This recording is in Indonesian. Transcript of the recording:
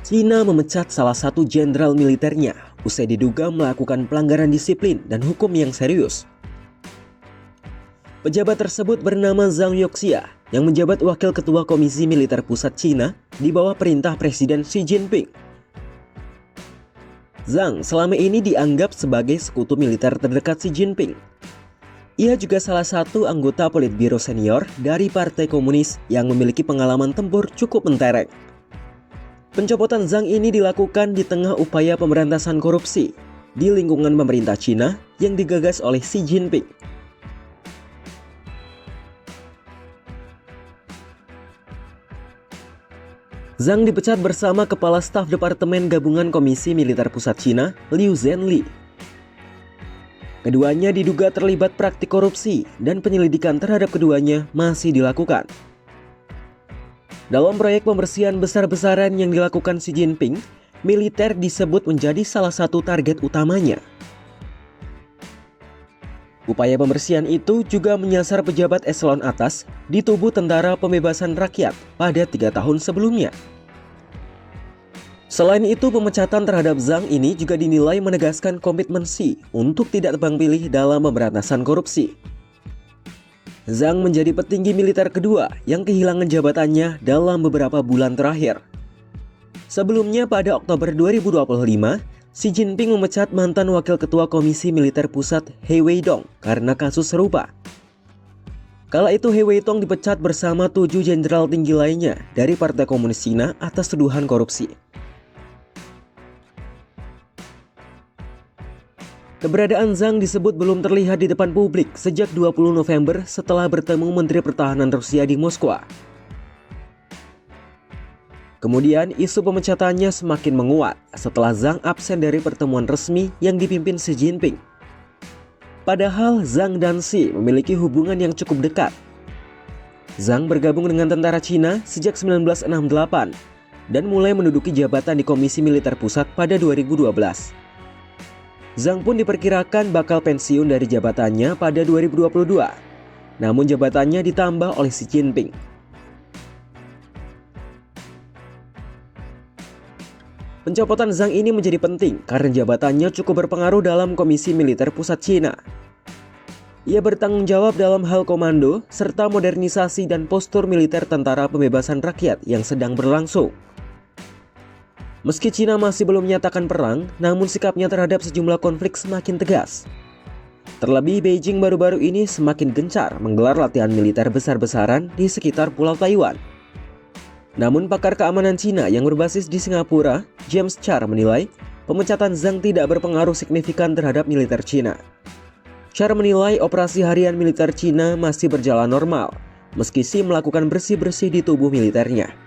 Cina memecat salah satu jenderal militernya usai diduga melakukan pelanggaran disiplin dan hukum yang serius. Pejabat tersebut bernama Zhang Youxia yang menjabat Wakil Ketua Komisi Militer Pusat Cina di bawah perintah Presiden Xi Jinping. Zhang selama ini dianggap sebagai sekutu militer terdekat Xi Jinping. Ia juga salah satu anggota Politbiro senior dari Partai Komunis yang memiliki pengalaman tempur cukup mentereng. Pencopotan Zhang ini dilakukan di tengah upaya pemberantasan korupsi di lingkungan pemerintah Cina yang digagas oleh Xi Jinping. Zhang dipecat bersama Kepala Staf Departemen Gabungan Komisi Militer Pusat Cina, Liu Zhenli. Keduanya diduga terlibat praktik korupsi dan penyelidikan terhadap keduanya masih dilakukan. Dalam proyek pembersihan besar-besaran yang dilakukan Xi Jinping, militer disebut menjadi salah satu target utamanya. Upaya pembersihan itu juga menyasar pejabat eselon atas di tubuh Tentara Pembebasan Rakyat pada 3 tahun sebelumnya. Selain itu, pemecatan terhadap Zhang ini juga dinilai menegaskan komitmen Xi untuk tidak tebang pilih dalam pemberantasan korupsi. Zhang menjadi petinggi militer kedua yang kehilangan jabatannya dalam beberapa bulan terakhir. Sebelumnya pada Oktober 2025, Xi Jinping memecat mantan Wakil Ketua Komisi Militer Pusat He Weidong karena kasus serupa. Kala itu He Weidong dipecat bersama 7 jenderal tinggi lainnya dari Partai Komunis Cina atas tuduhan korupsi. Keberadaan Zhang disebut belum terlihat di depan publik sejak 20 November setelah bertemu Menteri Pertahanan Rusia di Moskwa. Kemudian isu pemecatannya semakin menguat setelah Zhang absen dari pertemuan resmi yang dipimpin Xi Jinping. Padahal Zhang dan Xi memiliki hubungan yang cukup dekat. Zhang bergabung dengan tentara Cina sejak 1968 dan mulai menduduki jabatan di Komisi Militer Pusat pada 2012. Zhang pun diperkirakan bakal pensiun dari jabatannya pada 2022. Namun jabatannya ditambah oleh Xi Jinping. Pencopotan Zhang ini menjadi penting karena jabatannya cukup berpengaruh dalam Komisi Militer Pusat Cina. Ia bertanggung jawab dalam hal komando serta modernisasi dan postur militer Tentara Pembebasan Rakyat yang sedang berlangsung. Meski Cina masih belum menyatakan perang, namun sikapnya terhadap sejumlah konflik semakin tegas. Terlebih Beijing baru-baru ini semakin gencar menggelar latihan militer besar-besaran di sekitar Pulau Taiwan. Namun pakar keamanan Cina yang berbasis di Singapura, James Char menilai pemecatan Zhang tidak berpengaruh signifikan terhadap militer Cina. Char menilai operasi harian militer Cina masih berjalan normal, meski Xi melakukan bersih-bersih di tubuh militernya.